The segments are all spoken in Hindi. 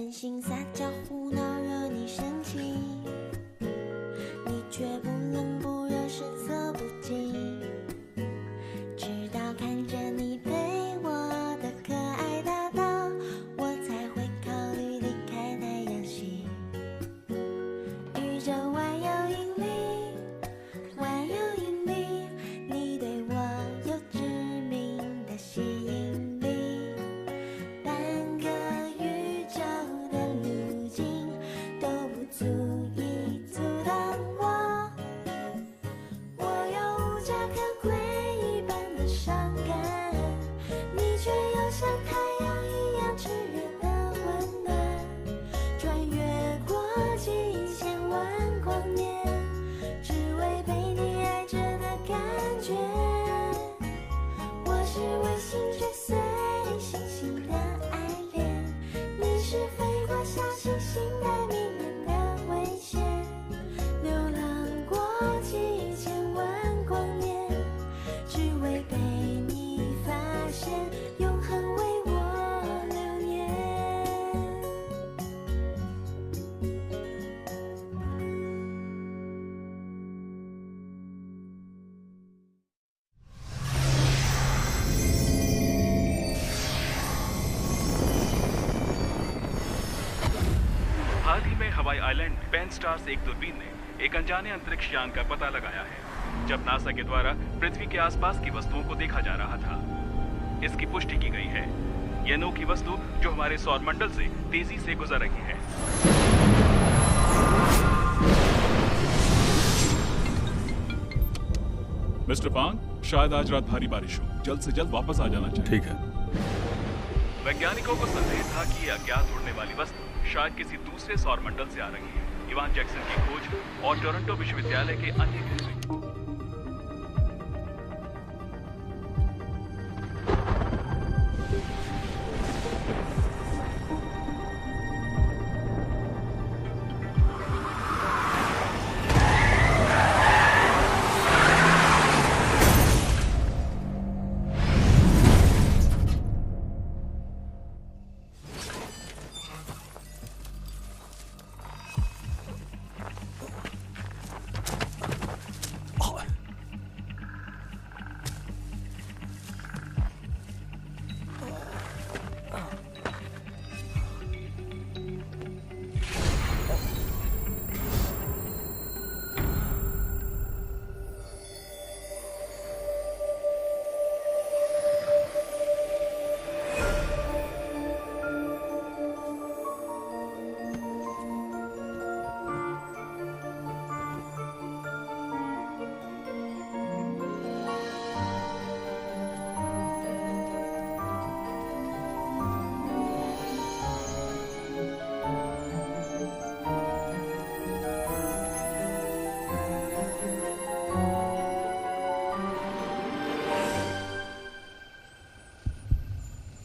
任性撒娇胡闹惹你生气，你却不冷不热视色不惊，直到看着你对我的可爱大道，我才会考虑离开太阳系。宇宙万有引力，万有引力，你对我有致命的吸引力，半个宇宙的路径都不足以阻挡我。我有无家可归一般的伤感，你却又像太阳一样炽热的温暖，穿越过几千万光年，只为被你爱着的感觉。我是卫星追随星星的爱恋，你是飞过小行星的迷人的危险，流浪过几千万光年，只为被你发现，永恒为我流年。हाल ही में हवाई आइलैंड पेन स्टार्स एक दूरबीन ने एक अनजाने अंतरिक्ष यान का पता लगाया है, जब नासा के द्वारा पृथ्वी के आसपास की वस्तुओं को देखा जा रहा था। इसकी पुष्टि की गई है। यह अनोखी वस्तु जो हमारे सौर मंडल से तेजी से गुजर रही है। मिस्टर पांग, शायद आज रात भारी बारिश हो, जल्द से जल्द वापस आ जाना चाहिए। ठीक है। वैज्ञानिकों को संदेह था कि यह अज्ञात उड़ने वाली वस्तु शायद किसी दूसरे सौर मंडल से आ रही है। इवान जैक्सन की खोज और टोरंटो विश्वविद्यालय के अन्य केंद्र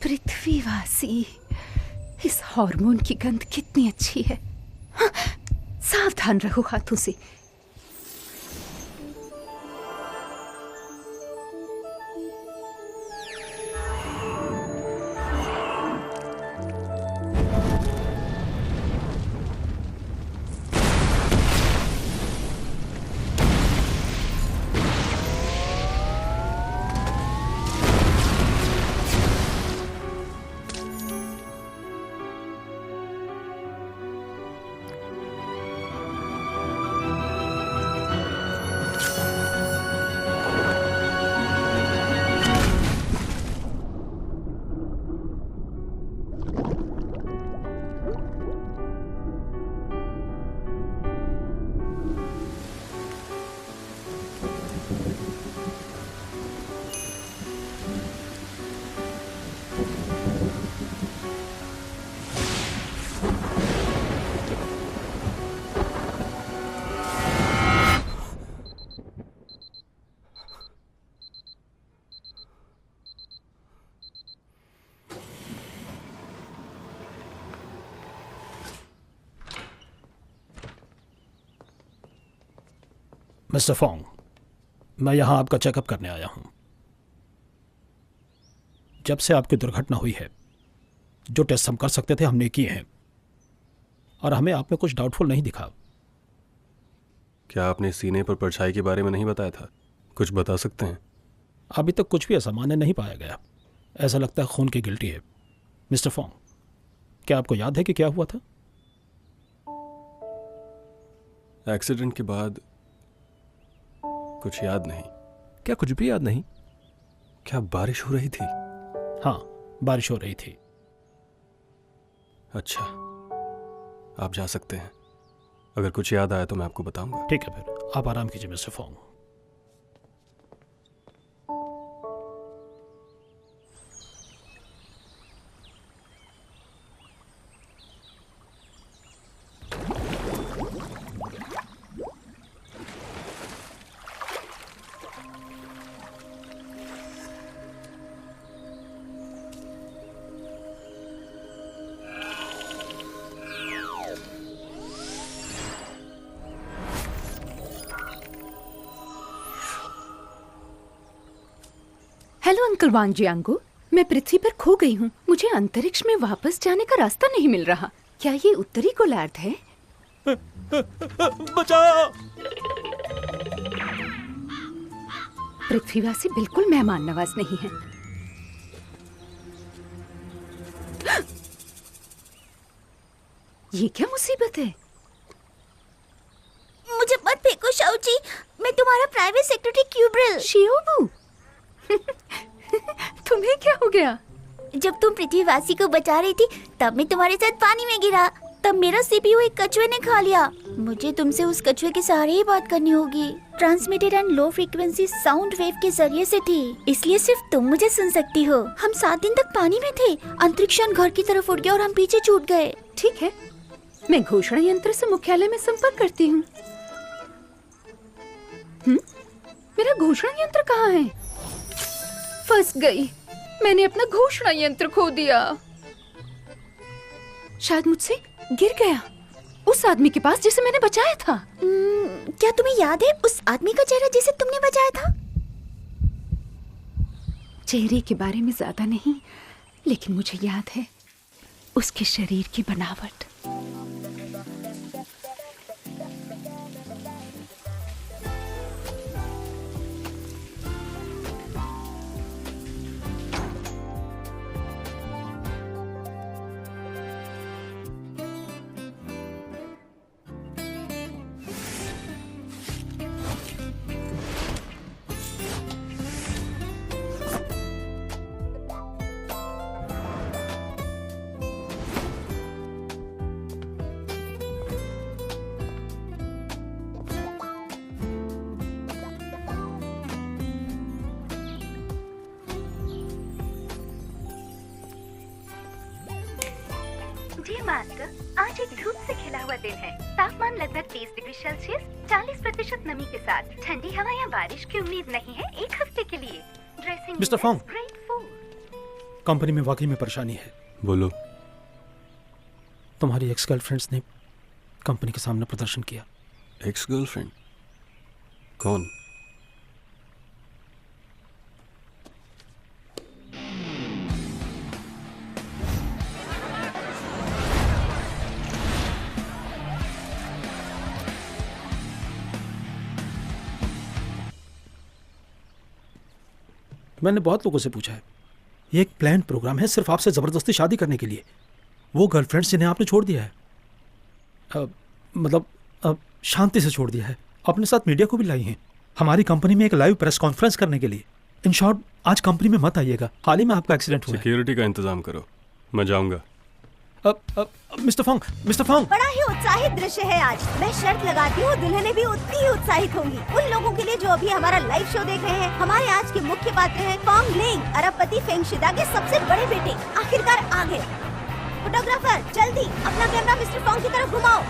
पृथ्वीवासी, इस हार्मोन की गंध कितनी अच्छी है। हाँ, सावधान रहो हाथों से। मिस्टर फोंग, मैं यहाँ आपका चेकअप करने आया हूँ। जब से आपकी दुर्घटना हुई है, जो टेस्ट हम कर सकते थे हमने किए हैं। और हमें आप में कुछ डाउटफुल नहीं दिखा। क्या आपने सीने पर परछाई के बारे में नहीं बताया था? कुछ बता सकते हैं? अभी तक कुछ भी असामान्य नहीं पाया गया। ऐसा लगता है खून की गिल्टी है। मिस्टर फोंग, क्या आपको याद है कि क्या हुआ था? एक्सीडेंट के बाद कुछ याद नहीं। क्या कुछ भी याद नहीं? क्या बारिश हो रही थी? हाँ, बारिश हो रही थी। अच्छा, आप जा सकते हैं। अगर कुछ याद आया तो मैं आपको बताऊंगा। ठीक है, फिर आप आराम कीजिए मिस्टर फोंग। हेलो अंकल वांग जियांगो, मैं पृथ्वी पर खो गई हूँ। मुझे अंतरिक्ष में वापस जाने का रास्ता नहीं मिल रहा। क्या ये उत्तरी गोलार्ध है? बचाओ! पृथ्वीवासी बिल्कुल मेहमान नवाज नहीं है। ये क्या मुसीबत है? मुझे मत फेंको शाओजी, मैं तुम्हारा प्राइवेट सेक्रेटरी क्यूब्रिल। शियोबू, तुम्हें क्या हो गया? जब तुम पृथ्वीवासी को बचा रही थी तब मैं तुम्हारे साथ पानी में गिरा। तब मेरा सीपीयू एक कछुए ने खा लिया। मुझे तुमसे उस कछुए के सहारे ही बात करनी होगी। Transmitted and low frequency sound wave के जरिए से थी, इसलिए सिर्फ तुम मुझे सुन सकती हो। हम 7 दिन तक पानी में थे। अंतरिक्षयान घर की तरफ उड़ गया और हम पीछे छूट गए। ठीक है, मैं घोषणा यंत्र से मुख्यालय में संपर्क करती हूँ। मेरा घोषणा यंत्र कहाँ है? फंस गई, मैंने अपना घोषणा यंत्र खो दिया। शायद मुझसे गिर गया उस आदमी के पास जिसे मैंने बचाया था। क्या तुम्हें याद है उस आदमी का चेहरा जिसे तुमने बचाया था? चेहरे के बारे में ज्यादा नहीं, लेकिन मुझे याद है उसके शरीर की बनावट। मास्टर, आज एक धूप से खिला हुआ दिन है। तापमान लगभग 30 डिग्री सेल्सियस, 40% नमी के साथ। ठंडी हवा या बारिश की उम्मीद नहीं है 1 हफ्ते के लिए। ड्रेसिंग मिस्टर फोंग, कंपनी में वाकई में परेशानी है। बोलो। तुम्हारी एक्स गर्लफ्रेंड्स ने कंपनी के सामने प्रदर्शन किया। Ex girlfriend? कौन? मैंने बहुत लोगों से पूछा है, ये एक प्लान प्रोग्राम है सिर्फ आपसे जबरदस्ती शादी करने के लिए। वो गर्लफ्रेंड्स जिन्हें आपने छोड़ दिया है, मतलब शांति से छोड़ दिया है, अपने साथ मीडिया को भी लाई हैं हमारी कंपनी में एक लाइव प्रेस कॉन्फ्रेंस करने के लिए। इन शॉर्ट, आज कंपनी में मत आइएगा, हाल ही में आपका एक्सीडेंट हुआ है। सिक्योरिटी का इंतजाम करो, मैं जाऊंगा। मिस्टर फोंग, बड़ा ही उत्साहित दृश्य है आज। मैं शर्त लगाती हूँ दुल्हनें भी उतनी ही उत्साहित होंगी। उन लोगों के लिए जो अभी हमारा लाइव शो देख रहे हैं, हमारे आज के मुख्य पात्र हैं फोंग लिंग, अरबपति फेंग शिदा के सबसे बड़े बेटे। आखिरकार आ गए। फोटोग्राफर, जल्दी अपना कैमरा मिस्टर फोंग की तरफ घुमाओ।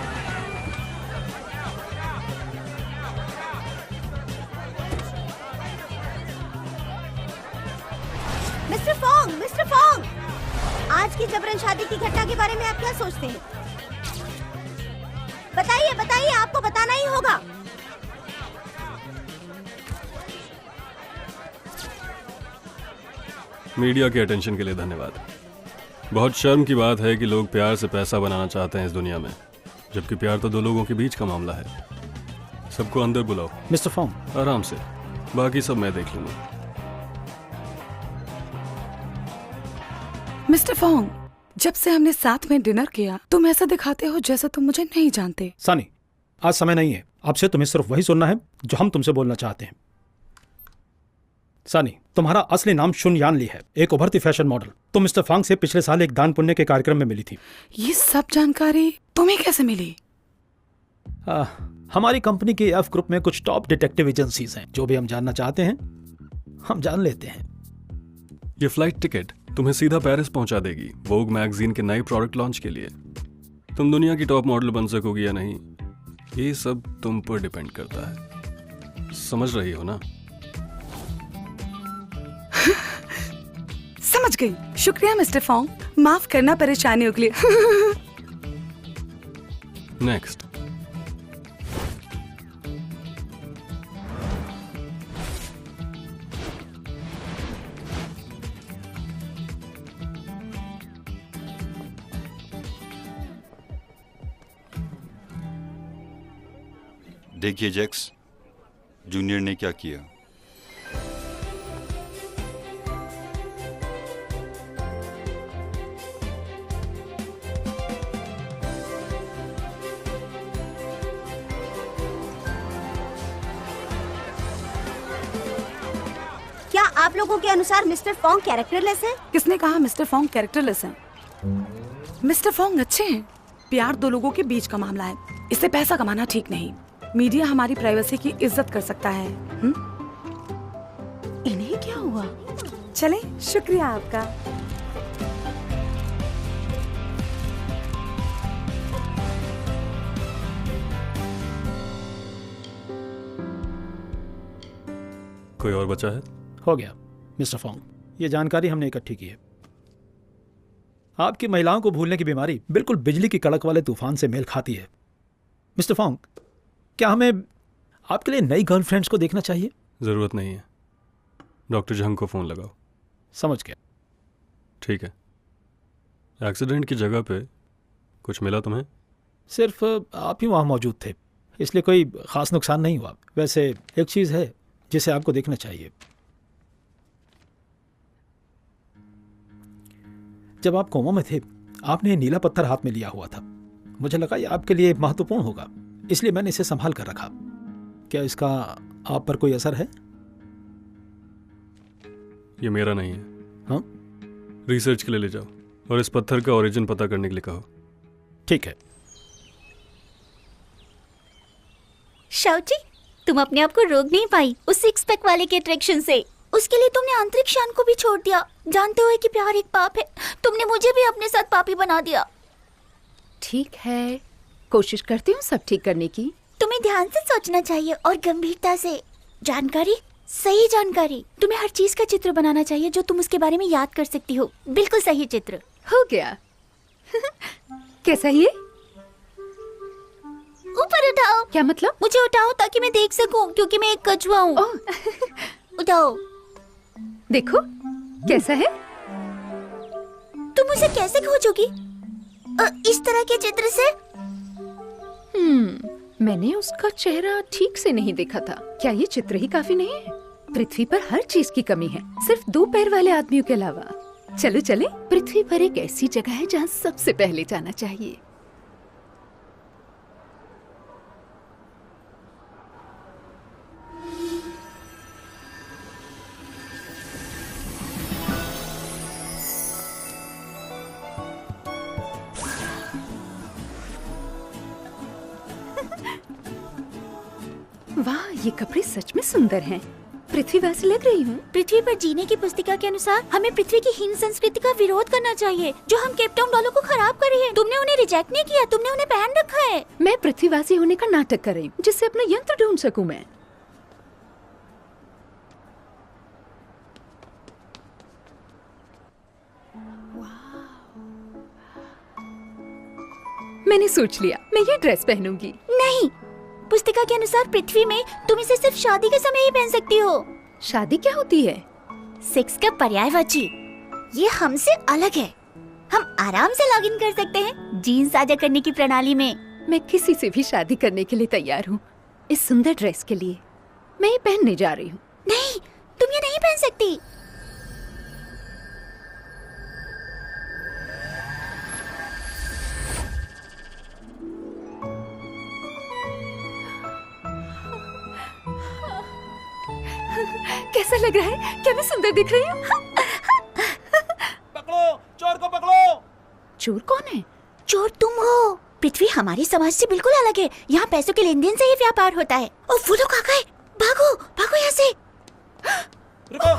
मिस्टर फोंग, आज की जबरन शादी की घटना के बारे में आप क्या सोचते हैं? बताइए, आपको बताना ही होगा। मीडिया के अटेंशन के लिए धन्यवाद। बहुत शर्म की बात है कि लोग प्यार से पैसा बनाना चाहते हैं इस दुनिया में। जबकि प्यार तो दो लोगों के बीच का मामला है। सबको अंदर बुलाओ। मिस्टर फॉन्ग, आराम से, बाकी सब मैं देख लूंगा। मिस्टर फोंग, जब से हमने साथ में डिनर किया तुम ऐसा दिखाते हो जैसे तुम मुझे नहीं जानते। सनी, आज समय नहीं है। आपसे तुम्हें सिर्फ वही सुनना है जो हम तुमसे बोलना चाहते हैं। सनी, तुम्हारा असली नाम शुन यान ली है, एक उभरती फैशन मॉडल। तुम मिस्टर फांग से पिछले साल एक दान पुण्य के कार्यक्रम में मिली थी। ये सब जानकारी तुम्हें कैसे मिली? हमारी कंपनी के एफ ग्रुप में कुछ टॉप डिटेक्टिव एजेंसीज हैं। जो भी हम जानना चाहते हैं हम जान लेते हैं। ये फ्लाइट टिकट तुम्हें सीधा पेरिस पहुंचा देगी, वोग मैगजीन के नए प्रोडक्ट लॉन्च के लिए। तुम दुनिया की टॉप मॉडल बन सकोगी या नहीं, ये सब तुम पर डिपेंड करता है। समझ रही हो ना? समझ गई। शुक्रिया मिस्टर फोंग, माफ करना परेशानियों के लिए। नेक्स्ट। देखिए जैक्स, जूनियर ने क्या किया। क्या आप लोगों के अनुसार मिस्टर फोंग कैरेक्टरलेस है? किसने कहा मिस्टर फोंग कैरेक्टरलेस है? मिस्टर फोंग अच्छे हैं। प्यार दो लोगों के बीच का मामला है, इससे पैसा कमाना ठीक नहीं। मीडिया हमारी प्राइवेसी की इज्जत कर सकता है। इन्हें क्या हुआ? चले, शुक्रिया आपका। कोई और बचा है? हो गया मिस्टर फोंग, ये जानकारी हमने इकट्ठी की है। आपकी महिलाओं को भूलने की बीमारी बिल्कुल बिजली की कड़क वाले तूफान से मेल खाती है। मिस्टर फोंग, क्या हमें आपके लिए नई गर्लफ्रेंड्स को देखना चाहिए? जरूरत नहीं है। डॉक्टर जंग को फोन लगाओ। समझ गया। ठीक है। एक्सीडेंट की जगह पे कुछ मिला तुम्हें? सिर्फ आप ही वहां मौजूद थे, इसलिए कोई खास नुकसान नहीं हुआ। वैसे एक चीज है जिसे आपको देखना चाहिए। जब आप कोमा में थे आपने नीला पत्थर हाथ में लिया हुआ था। मुझे लगा ये आपके लिए महत्वपूर्ण होगा, इसलिए मैंने इसे संभाल कर रखा। क्या इसका आप पर कोई असर है? ये मेरा नहीं है। हाँ? रिसर्च के लिए ले जाओ और इस पत्थर का ओरिजिन पता करने के लिए कहो। ठीक है। शाउची, तुम अपने आप को रोक नहीं पाई उस सिक्स पैक वाले के अट्रैक्शन से। उसके लिए तुमने अंतरिक्ष यान को भी छोड़ दिया। जानते हो कि प्यार एक पाप है। तुमने मुझे भी अपने साथ पापी बना दिया। ठीक है, कोशिश करती हूँ सब ठीक करने की। तुम्हें ध्यान से सोचना चाहिए और गंभीरता से। जानकारी, सही जानकारी। तुम्हें हर चीज का चित्र बनाना चाहिए जो तुम उसके बारे में याद कर सकती हो। बिल्कुल सही चित्र। हो गया। कैसा ये? ऊपर उठाओ। क्या मतलब? मुझे उठाओ ताकि मैं देख सकूं, क्योंकि मैं एक कछुआ हूँ। उठाओ। देखो कैसा है? तुम उसे कैसे खोजोगी इस तरह के चित्र से? मैंने उसका चेहरा ठीक से नहीं देखा था। क्या ये चित्र ही काफी नहीं है? पृथ्वी पर हर चीज की कमी है, सिर्फ 2 पैर वाले आदमियों के अलावा। चलो चले, पृथ्वी पर एक ऐसी जगह है जहाँ सबसे पहले जाना चाहिए। वाह, ये कपड़े सच में सुंदर हैं। पृथ्वी वैसे लग रही हूँ। पृथ्वी पर जीने की पुस्तिका के अनुसार हमें पृथ्वी की हीन संस्कृति का विरोध करना चाहिए जो हम केपटाउन वालों को खराब कर रही है। तुमने उन्हें रिजेक्ट नहीं किया, तुमने उन्हें पहन रखा है। मैं पृथ्वीवासी होने का नाटक कर रही हूँ जिससे अपना यंत्र ढूंढ सकूं मैं। मैंने सोच लिया, मैं ये ड्रेस पहनूंगी। नहीं, पुस्तिका के अनुसार पृथ्वी में तुम इसे सिर्फ शादी के समय ही पहन सकती हो। शादी क्या होती है? सेक्स का पर्यायवाची। ये हमसे अलग है। हम आराम से लॉगिन कर सकते हैं जीन साझा करने की प्रणाली में। मैं किसी से भी शादी करने के लिए तैयार हूँ। इस सुंदर ड्रेस के लिए मैं ये पहनने जा रही हूँ। नहीं, तुम ये नहीं पहन सकती। कैसा लग रहा है? क्या मैं सुंदर दिख रही हूँ? पकड़ो, चोर को पकड़ो। चोर कौन है? चोर तुम हो। पृथ्वी हमारी समाज से बिल्कुल अलग है। यहाँ पैसों के लेन देन से ही व्यापार होता है। और वो लोग आ गए। भागो भागो यहाँ से। रुको,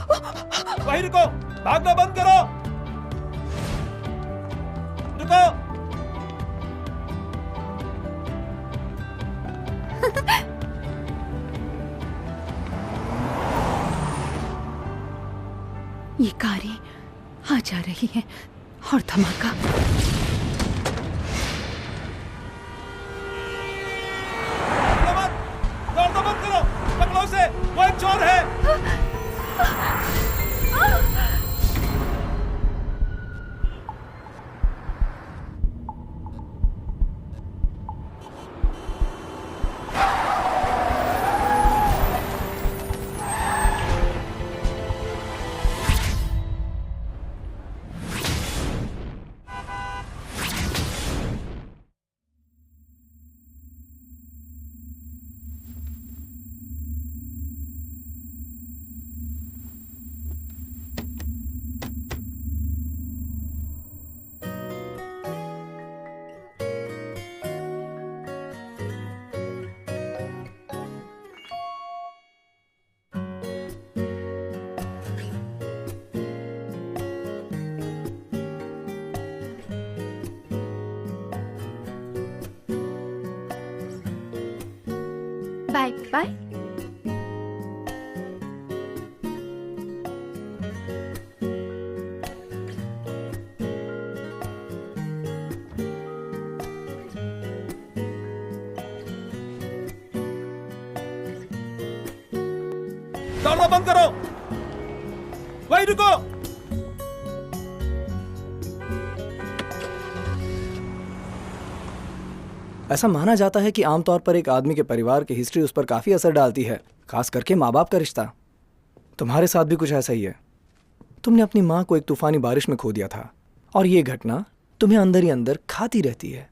वहीं रुको, भागना बंद करो। रुको। ये कारें आ जा रही हैं और धमाका। दौड़ना बंद करो, पकड़ो उसे, वो एक चोर है। Bye bye. दौड़ना बंद करो, वहीं रुको। ऐसा माना जाता है कि आमतौर पर एक आदमी के परिवार की हिस्ट्री उस पर काफी असर डालती है, खास करके माँ बाप का रिश्ता। तुम्हारे साथ भी कुछ ऐसा ही है। तुमने अपनी माँ को एक तूफानी बारिश में खो दिया था और ये घटना तुम्हें अंदर ही अंदर खाती रहती है।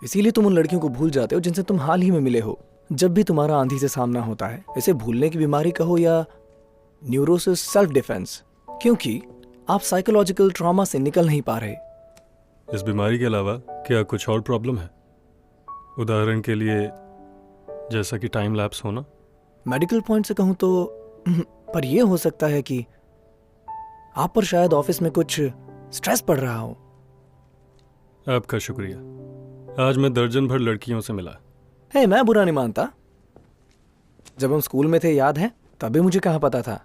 इसीलिए तुम उन लड़कियों को भूल जाते हो जिनसे तुम हाल ही में मिले हो। जब भी तुम्हारा आंधी से सामना होता है, इसे भूलने की बीमारी कहो या न्यूरोसिस सेल्फ डिफेंस, क्योंकि आप साइकोलॉजिकल ट्रॉमा से निकल नहीं पा रहे। इस बीमारी के अलावा क्या कुछ और प्रॉब्लम है? उदाहरण के लिए जैसा कि टाइम लैप्स होना। मेडिकल पॉइंट से कहूं तो पर यह हो सकता है कि आप पर शायद ऑफिस में कुछ स्ट्रेस पड़ रहा हो। आपका शुक्रिया। आज मैं दर्जन भर लड़कियों से मिला। मैं बुरा नहीं मानता। जब हम स्कूल में थे, याद है? तभी मुझे कहाँ पता था।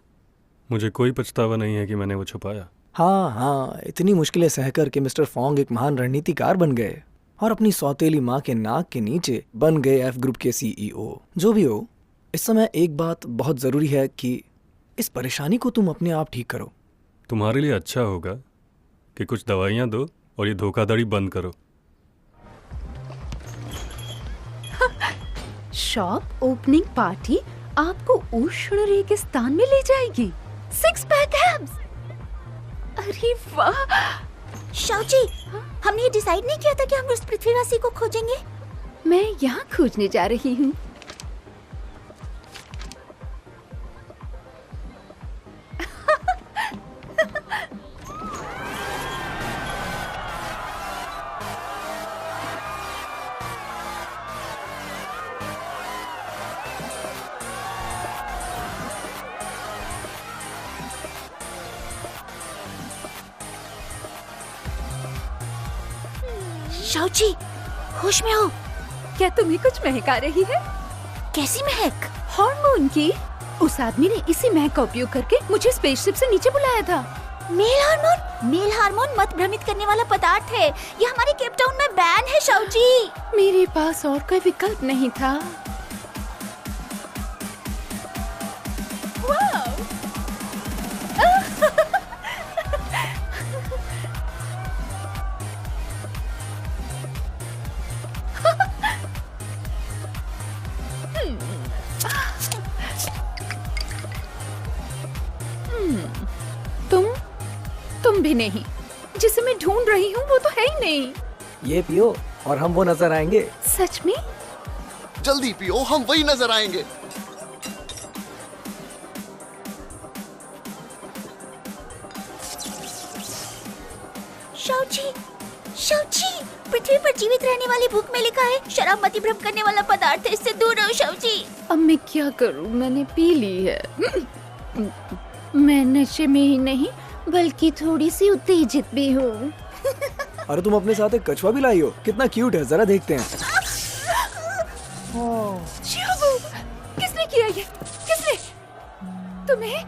मुझे कोई पछतावा नहीं है कि मैंने वो छुपाया। हाँ, इतनी मुश्किलें सहकर के मिस्टर फोंग एक महान रणनीतिकार बन गए और अपनी सौतेली माँ के नाक के नीचे बन गए एफ ग्रुप के CEO। जो भी हो, इस समय एक बात बहुत जरूरी है कि इस परेशानी को तुम अपने आप ठीक करो। तुम्हारे लिए अच्छा होगा कि कुछ दवाइयाँ दो और ये धोखाधड़ी बंद करो। शॉप ओपनिंग पार्टी आपको उष्ण रेगिस्तान में ले जाएगी। 6 पैक एब्स। अरे वाह! शाओची, हमने ये डिसाइड नहीं किया था कि हम उस पृथ्वीवासी को खोजेंगे। मैं यहाँ खोजने जा रही हूँ। शाओची, होश में हो। क्या तुम्हें कुछ महक आ रही है? कैसी महक? हार्मोन की। उस आदमी ने इसी महक का उपयोग करके मुझे स्पेसशिप से नीचे बुलाया था। Male hormone? मेल हार्मोन मत भ्रमित करने वाला पदार्थ है। ये हमारे केपटाउन में बैन है शाओची। मेरे पास और कोई विकल्प नहीं था। तुम भी नहीं। जिसे मैं ढूंढ रही हूँ वो तो है ही नहीं। ये पियो और हम वो नजर आएंगे। सच में? जल्दी पियो, हम वही नजर आएंगे। शाओची, शाओची, पृथ्वी पर जीवित रहने वाली बुक में लिखा है शराब मतिभ्रम करने वाला पदार्थ है, इससे दूर रहो शाओची। अब मैं क्या करूँ, मैंने पी ली है। मैं नशे में ही नहीं बल्कि थोड़ी सी उत्तेजित भी हूँ। अरे तुम अपने साथ एक कछुआ भी लाई हो, कितना क्यूट है, जरा देखते हैं। शिबू, किसने किया ये? किसने? तुम्हें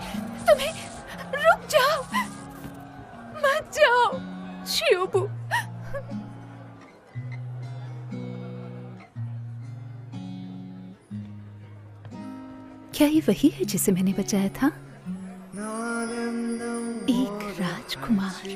रुक जाओ, मत जाओ शिबू। क्या ये वही है जिसे मैंने बचाया था? एक राजकुमार।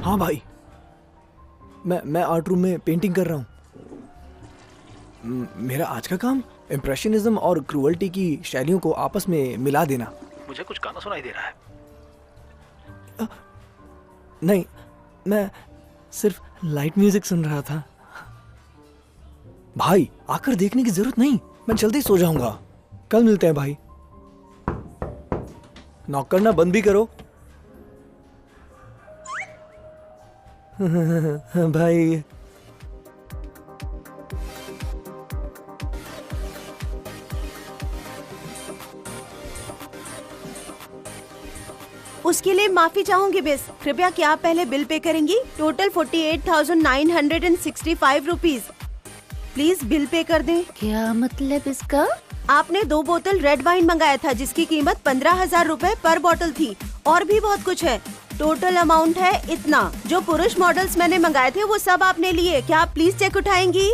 हाँ भाई, मैं आर्ट रूम में पेंटिंग कर रहा हूँ। मेरा आज का काम इम्प्रेशनिज्म और क्रूअल्टी की शैलियों को आपस में मिला देना। मुझे कुछ गाना सुनाई दे रहा है। नहीं, मैं सिर्फ लाइट म्यूजिक सुन रहा था। भाई आकर देखने की जरूरत नहीं, मैं जल्दी सो जाऊंगा। कल मिलते हैं भाई। नॉक करना बंद भी करो। भाई उसके लिए माफी चाहूंगी मिस। कृपया क्या आप पहले बिल पे करेंगी? Total 48,965 rupees. Please bill pay कर दें। क्या मतलब इसका? आपने 2 बोतल रेड वाइन मंगाया था जिसकी कीमत 15,000 रुपए पर बोतल थी। और भी बहुत कुछ है। टोटल अमाउंट है इतना। जो पुरुष मॉडल्स मैंने मंगाए थे वो सब आपने लिए। क्या आप प्लीज चेक उठाएंगी?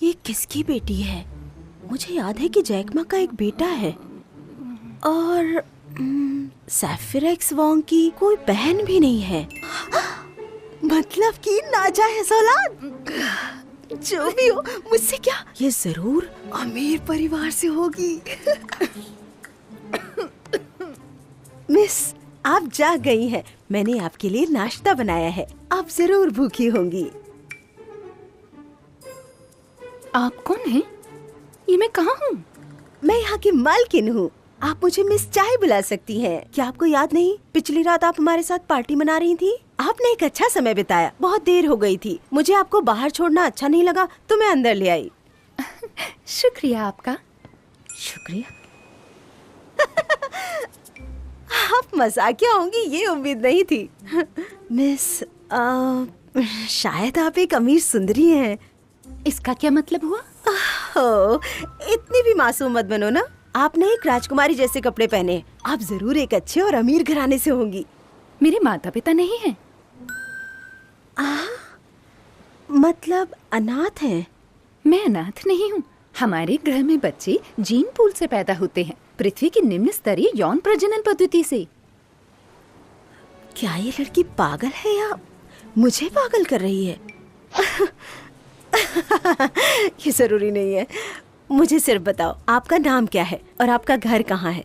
ये किसकी बेटी है? मुझे याद है कि जैकमा का एक बेटा है और सैफिरेक्स वोंग की कोई बहन भी नहीं है। मतलब कि नाजायज औलाद। जो भी हो, मुझसे क्या, ये जरूर अमीर परिवार से होगी। मिस, आप जाग गई हैं। मैंने आपके लिए नाश्ता बनाया है, आप जरूर भूखी होंगी। आप कौन हैं? ये मैं कहाँ हूँ? मैं यहाँ की मालकिन हूँ। आप मुझे मिस चाय बुला सकती हैं। क्या आपको याद नहीं, पिछली रात आप हमारे साथ पार्टी मना रही थी? आपने एक अच्छा समय बिताया। बहुत देर हो गई थी। मुझे आपको बाहर छोड़ना अच्छा नहीं लगा तो मैं अंदर ले आई। शुक्रिया आपका। शुक्रिया? आप मजाकिया होंगी ये उम्मीद नहीं थी। मिस, शायद आप एक अमीर सुंदरी हैं। इसका क्या मतलब हुआ? इतनी भी मासूम मत बनो ना। आपने एक राजकुमारी जैसे कपड़े पहने। आप जरूर एक अच्छे और अमीर घराने से होंगी। मेरे माता पिता नहीं हैं। मतलब अनाथ हैं? मैं अनाथ नहीं हूँ। हमारे ग्रह में बच्चे जीन पूल से पैदा होते हैं, पृथ्वी की निम्न स्तरीय यौन प्रजनन पद्धति से। क्या ये लड़की पागल है या मुझे पागल कर रही है? ये जरूरी नहीं है। मुझे सिर्फ बताओ आपका नाम क्या है और आपका घर कहाँ है?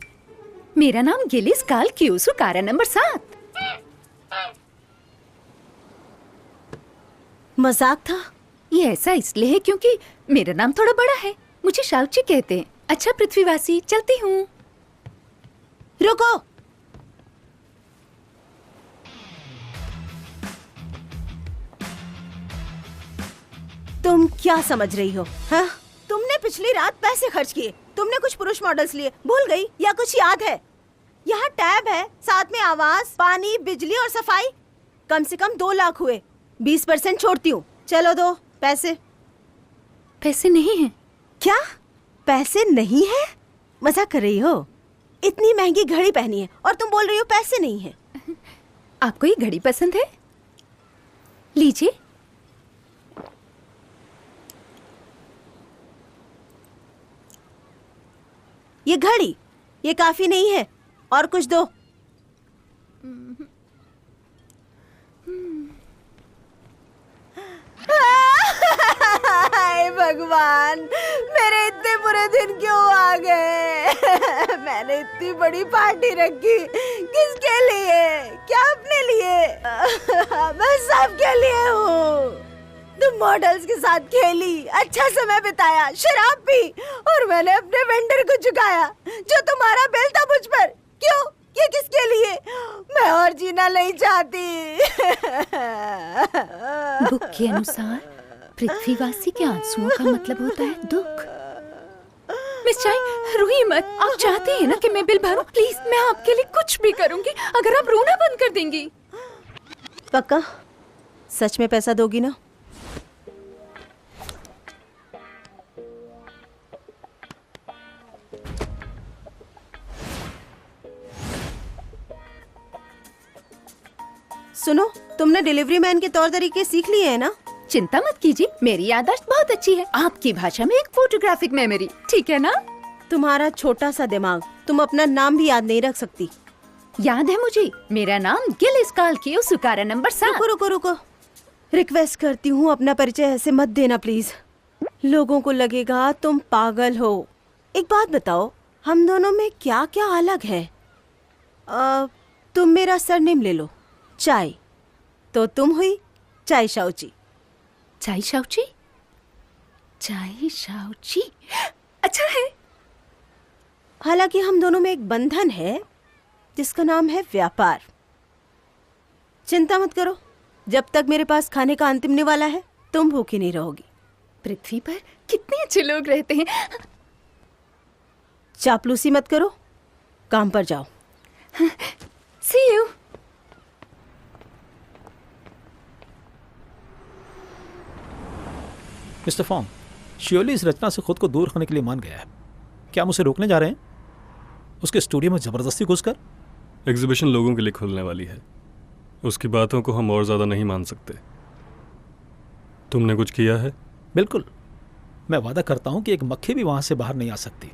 मेरा नाम गिलिस काल क्यूसु, कारा नंबर 7। मजाक था? ये ऐसा इसलिए है क्योंकि मेरा नाम थोड़ा बड़ा है। मुझे शाउची कहते हैं। अच्छा पृथ्वीवासी, चलती हूँ। रुको, तुम क्या समझ रही हो? हाँ, तुमने पिछली रात पैसे खर्च किए, तुमने कुछ पुरुष मॉडल्स लिए, भूल गई या कुछ याद है? यहाँ टैब है, साथ में आवाज, पानी, बिजली और सफाई। कम से कम 2 लाख हुए। 20% छोड़ती हूँ। चलो दो पैसे। पैसे नहीं हैं। क्या पैसे नहीं है? मजाक कर रही हो? इतनी महंगी घड़ी पहनी है और तुम बोल रही हो पैसे नहीं है। आपको ये घड़ी पसंद है? लीजिए। ये घड़ी, ये काफी नहीं है, और कुछ दो। हाय भगवान, मेरे इतने बुरे दिन क्यों आ गए? मैंने इतनी बड़ी पार्टी रखी, किसके लिए? क्या अपने लिए? मैं सबके लिए हूँ। तुम मॉडल्स के साथ खेली, अच्छा समय बिताया, शराब पी, और मैंने अपने वेंडर को चुकाया जो तुम्हारा बिल था मुझ पर। क्यों? ये किसके लिए? मैं और जीना नहीं चाहती। बुक के अनुसार पृथ्वीवासी के आंसुओं का मतलब होता है दुख। मिस चाई, रोइए मत। आप चाहते हैं ना कि मैं बिल भरूं? प्लीज, मैं आपके लिए कुछ भी करूंगी अगर आप रोना बंद कर देंगी। पक्का? सच में पैसा दोगी ना? सुनो, तुमने डिलीवरी मैन के तौर तरीके सीख लिए हैं ना? चिंता मत कीजिए, मेरी याददाश्त बहुत अच्छी है। आपकी भाषा में एक फोटोग्राफिक मेमोरी, ठीक है ना? तुम्हारा छोटा सा दिमाग, तुम अपना नाम भी याद नहीं रख सकती। याद है मुझे, मेरा नाम गिलिस कालकियो सुकारा नंबर 7। रुको रुको रुको, रिक्वेस्ट करती हूँ अपना परिचय ऐसे मत देना प्लीज। लोगों को लगेगा तुम पागल हो। एक बात बताओ, हम दोनों में क्या क्या अलग है? तुम मेरा सरनेम ले लो, चाय, तो तुम हुई चाय शाउची। चाय शाउची? चाय शाउची, अच्छा है। हालांकि हम दोनों में एक बंधन है जिसका नाम है व्यापार। चिंता मत करो, जब तक मेरे पास खाने का अंतिम निवाला है तुम भूखी नहीं रहोगी। पृथ्वी पर कितने अच्छे लोग रहते हैं। चापलूसी मत करो, काम पर जाओ। See you. मिस्टर फॉन्ग, श्योरली इस रचना से खुद को दूर रखने के लिए मान गया है। क्या हम उसे रोकने जा रहे हैं? उसके स्टूडियो में जबरदस्ती घुसकर? एग्जीबिशन लोगों के लिए खुलने वाली है, उसकी बातों को हम और ज्यादा नहीं मान सकते। तुमने कुछ किया है? बिल्कुल, मैं वादा करता हूं कि एक मक्खी भी वहां से बाहर नहीं आ सकती।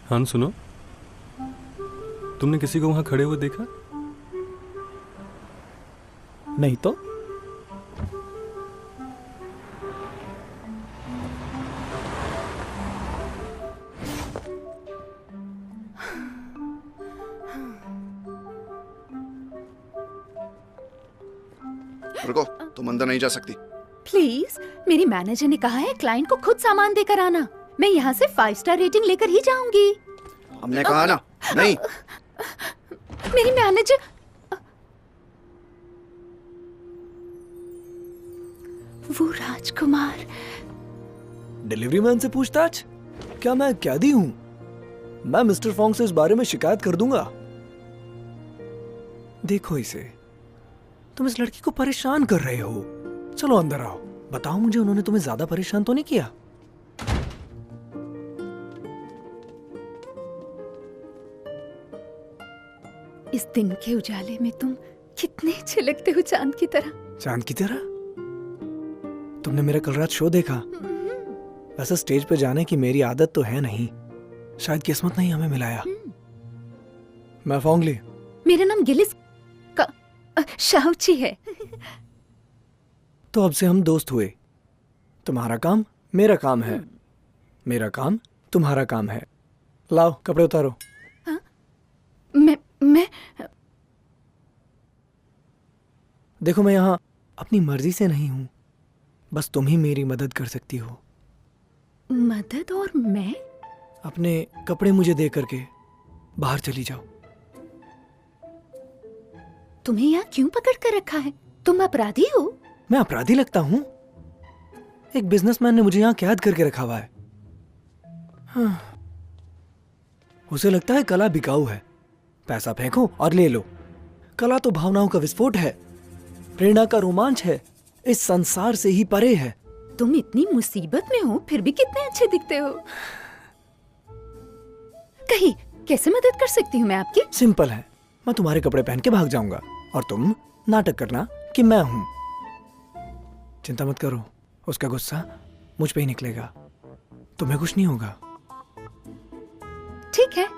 हाँ सुनो, तुमने किसी को वहां खड़े हुए देखा? नहीं तो? रुको, तुम अंदर नहीं जा सकती। प्लीज, मेरी मैनेजर ने कहा है क्लाइंट को खुद सामान देकर आना। मैं यहाँ से 5 स्टार रेटिंग लेकर ही जाऊंगी। हमने कहा ना, नहीं। मेरी मैनेजर। वो राजकुमार। डिलीवरी मैन से पूछताछ? क्या मैं कैदी हूँ? मैं मिस्टर फॉन्ग से इस बारे में शिकायत कर दूंगा। देखो इसे, तुम इस लड़की को परेशान कर रहे हो। चलो अंदर आओ, बताओ मुझे उन्होंने तुम्हें ज्यादा परेशान तो नहीं किया? इस दिन के उजाले में तुम कितने छिलकते हो चांद की तरह। चांद की तरह? तुमने मेरा कल रात शो देखा? वैसे स्टेज पे जाने की मेरी आदत तो है नहीं, शायद किस्मत नहीं हमें मिलाया। मैं फोंगली। मेरा नाम गिलिस शाओची है। तो अब से हम दोस्त हुए। तुम्हारा काम मेरा काम है, मेरा काम तुम्हारा काम है। लाओ कपड़े उतारो। मैं देखो मैं यहाँ अपनी मर्जी से नहीं हूं, बस तुम ही मेरी मदद कर सकती हो। मदद? और मैं? अपने कपड़े मुझे दे करके बाहर चली जाओ। तुम्हें यहाँ क्यों पकड़ कर रखा है? तुम अपराधी हो? मैं अपराधी लगता हूँ? एक बिजनेसमैन ने मुझे यहाँ कैद करके रखा हुआ है। हाँ। उसे लगता है कला बिकाऊ है, पैसा फेंको और ले लो। कला तो भावनाओं का विस्फोट है, प्रेरणा का रोमांच है, इस संसार से ही परे है। तुम इतनी मुसीबत में हो फिर भी कितने अच्छे दिखते हो। कहीं कैसे मदद कर सकती हूँ मैं आपकी? सिंपल है, मैं तुम्हारे कपड़े पहन के भाग जाऊंगा और तुम नाटक करना कि मैं हूं। चिंता मत करो, उसका गुस्सा मुझ पे ही निकलेगा, तुम्हें कुछ नहीं होगा। ठीक है।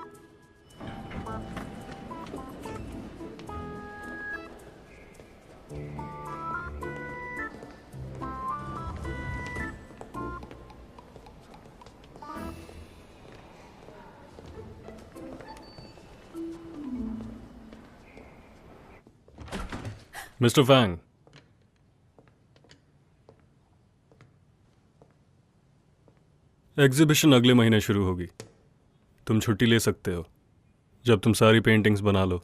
मिस्टर फैंग, एग्जीबिशन अगले महीने शुरू होगी। तुम छुट्टी ले सकते हो जब तुम सारी पेंटिंग्स बना लो।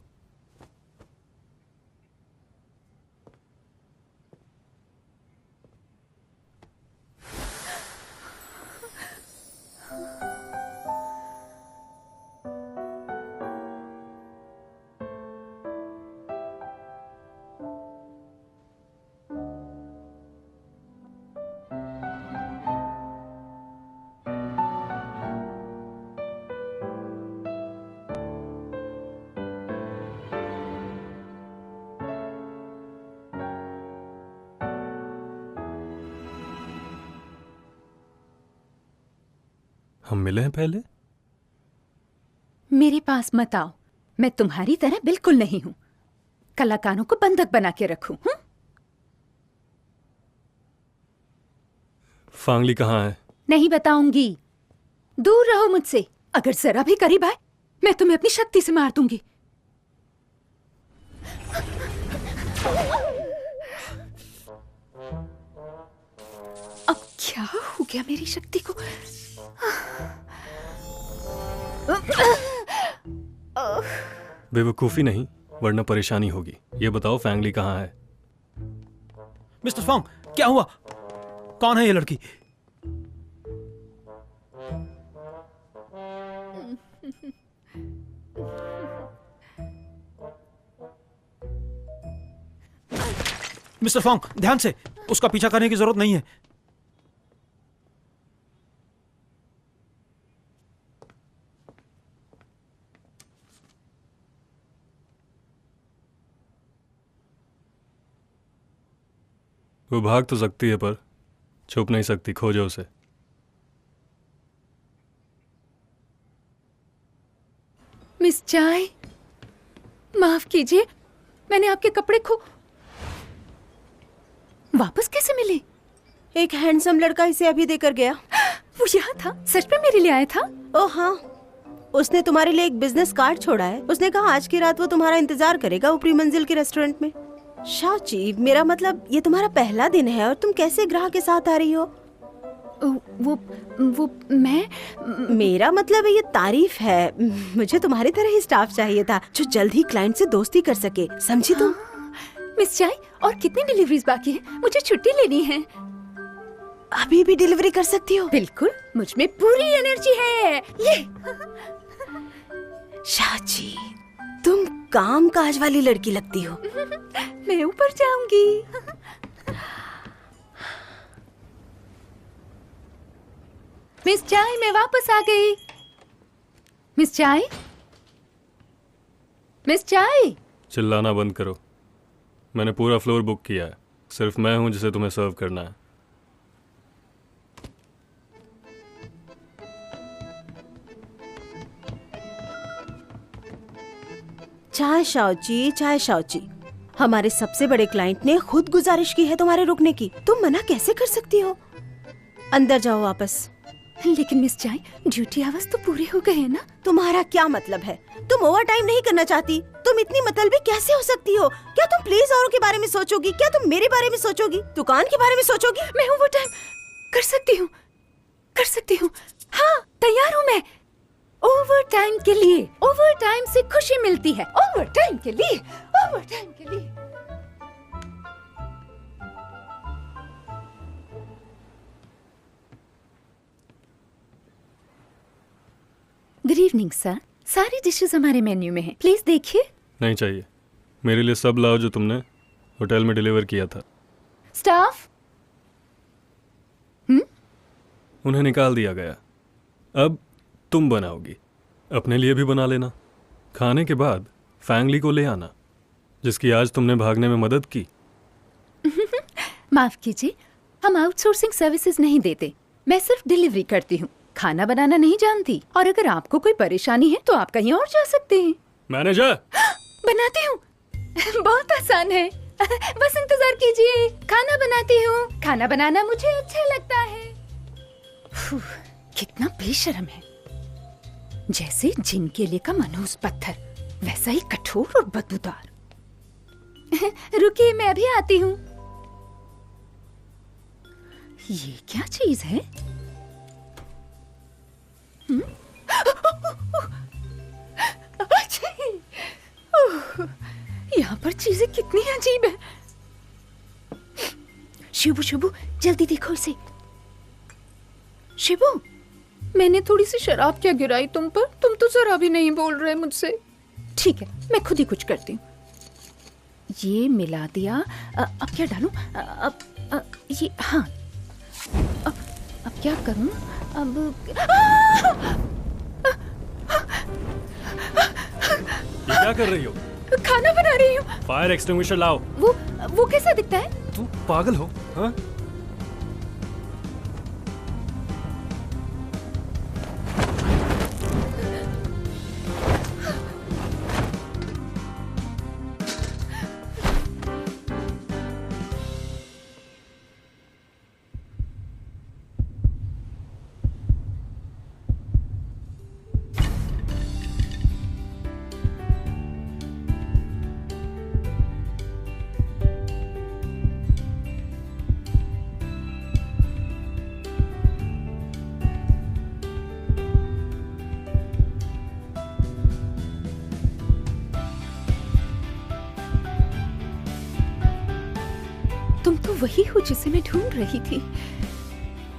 हम मिले हैं पहले? मेरे पास मत आओ, मैं तुम्हारी तरह बिल्कुल नहीं हूं। कलाकारों को बंधक बना के रखूं? फांगली कहाँ है? नहीं बताऊंगी, दूर रहो मुझसे। अगर जरा भी करीब आए मैं तुम्हें अपनी शक्ति से मार दूंगी। अब क्या हो गया मेरी शक्ति को? बेवकूफी नहीं वरना परेशानी होगी। ये बताओ फैंगली कहाँ है? मिस्टर फोंग, क्या हुआ? कौन है ये लड़की? मिस्टर फोंग, ध्यान से, उसका पीछा करने की जरूरत नहीं है। वो भाग तो सकती है पर छुप नहीं सकती। खोजो उसे। मिस चाय, माफ कीजिए, मैंने आपके कपड़े वापस कैसे मिले? एक हैंडसम लड़का इसे अभी देकर गया। वो यहाँ था? सच में मेरे लिए आया था? ओह हाँ, उसने तुम्हारे लिए एक बिजनेस कार्ड छोड़ा है। उसने कहा आज की रात वो तुम्हारा इंतजार करेगा ऊपरी मंजिल के रेस्टोरेंट में। शाओची, मेरा मतलब ये तुम्हारा पहला दिन है और तुम कैसे ग्राहक के साथ आ रही हो? वो मैं मेरा मतलब ये तारीफ है। मुझे तुम्हारी तरह ही स्टाफ चाहिए था जो जल्द ही क्लाइंट से दोस्ती कर सके, समझी तुम? मिस चाय, और कितनी डिलीवरीज बाकी है? मुझे छुट्टी लेनी है। अभी भी डिलीवरी कर सकती हो? बिल्कुल, मुझ में पूरी एनर्जी है। ये शाओची, तुम काम काज वाली लड़की लगती हो। मैं ऊपर जाऊंगी। मिस चाय, मैं वापस आ गई। मिस चाय, मिस चाय। चिल्लाना बंद करो। मैंने पूरा फ्लोर बुक किया है, सिर्फ मैं हूं जिसे तुम्हें सर्व करना है। चाय शाओची, चाय शाओची। हमारे सबसे बड़े क्लाइंट ने खुद गुजारिश की है तुम्हारे रुकने की, तुम मना कैसे कर सकती हो? अंदर जाओ वापस। लेकिन मिस चाय, ड्यूटी आवर्स तो पूरे हो गए हैं ना? तुम्हारा क्या मतलब है? तुम ओवर टाइम नहीं करना चाहती? तुम इतनी मतलबी कैसे हो सकती हो? क्या तुम प्लीज औरों के बारे में सोचोगी? क्या तुम मेरे बारे में सोचोगी? दुकान के बारे में सोचोगी? मैं ओवर टाइम कर सकती हूँ, कर सकती हूँ। हाँ, तैयार हूँ मैं ओवर टाइम के लिए। ओवर टाइम से खुशी मिलती है। ओवर टाइम के लिए, ओवर टाइम के लिए। गुड इवनिंग सर, सारी डिशेस हमारे मेन्यू में हैं, प्लीज देखिए। नहीं चाहिए, मेरे लिए सब लाओ जो तुमने होटल में डिलीवर किया था। स्टाफ? उन्हें निकाल दिया गया, अब तुम बनाओगी। अपने लिए भी बना लेना। खाने के बाद फैंगली को ले आना, जिसकी आज तुमने भागने में मदद की। माफ कीजिए, हम आउटसोर्सिंग सर्विसेज नहीं देते, मैं सिर्फ डिलीवरी करती हूँ। खाना बनाना नहीं जानती, और अगर आपको कोई परेशानी है तो आप कहीं और जा सकते हैं। मैनेजर, बनाती हूँ। बहुत आसान है, बस इंतजार कीजिए। खाना बनाती हूँ, खाना बनाना मुझे अच्छा लगता है। कितना बेशर्म है, जैसे जिन के लिए का मनोज पत्थर, वैसा ही कठोर और बदबूदार। रुकिए, मैं अभी आती हूँ। ये क्या चीज है? यहाँ पर चीजें कितनी अजीब है। शिबू शिबू, जल्दी देखो इसे। शिबू, मैंने थोड़ी सी शराब क्या गिराई तुम पर? तुम तो जरा भी नहीं बोल रहे मुझसे। ठीक है, मैं खुद ही कुछ करती हूँ। ये मिला दिया, अब क्या डालूं? ये, हाँ, अब क्या करूं? अब ये क्या कर रही हो? खाना बना रही हूँ। फायर एक्सटिंग्विशर लाओ। वो कैसा दिखता है? तू पागल हो? हाँ? तुम तो वही हो जिसे मैं ढूंढ रही थी।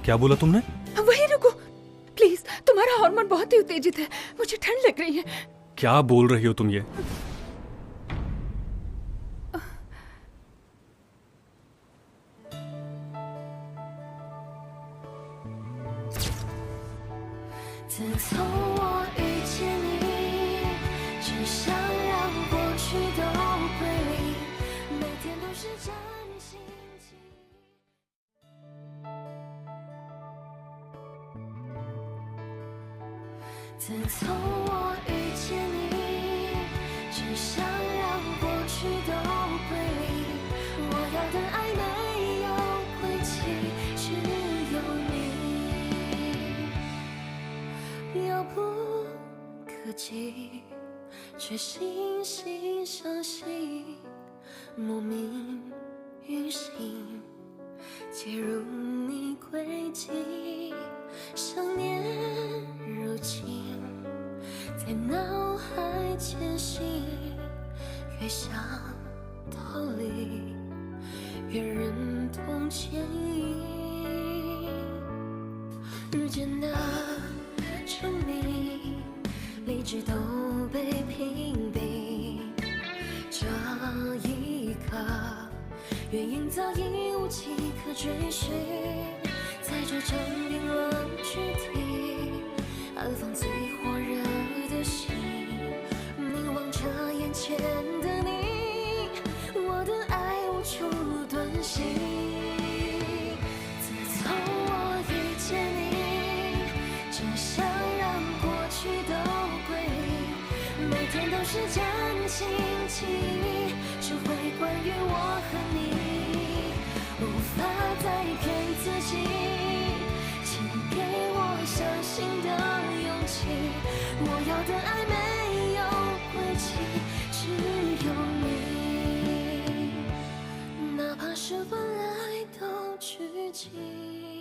क्या बोला तुमने? वही रुको प्लीज, तुम्हारा हार्मोन बहुत ही उत्तेजित है, मुझे ठंड लग रही है। क्या बोल रही हो तुम ये?自从我遇见你，只想让过去都归零。我要的爱没有归期，只有你。遥不可及，却惺惺相惜，莫名于心，介入你轨迹，想念如今。在脑海前行，越想逃离，越忍痛牵引。遇见那证明，理智都被屏蔽。这一刻，原因早已无迹可追寻，在这场冰冷躯体，安放最火热的心，凝望着眼前的你，我的爱无处遁形。自从我遇见你，只想让过去都归零，每天都时间轻轻收回关于我和你，无法再骗自己，请给我相信的勇气。我要的爱没有归期，只有你，哪怕是本来都拘谨。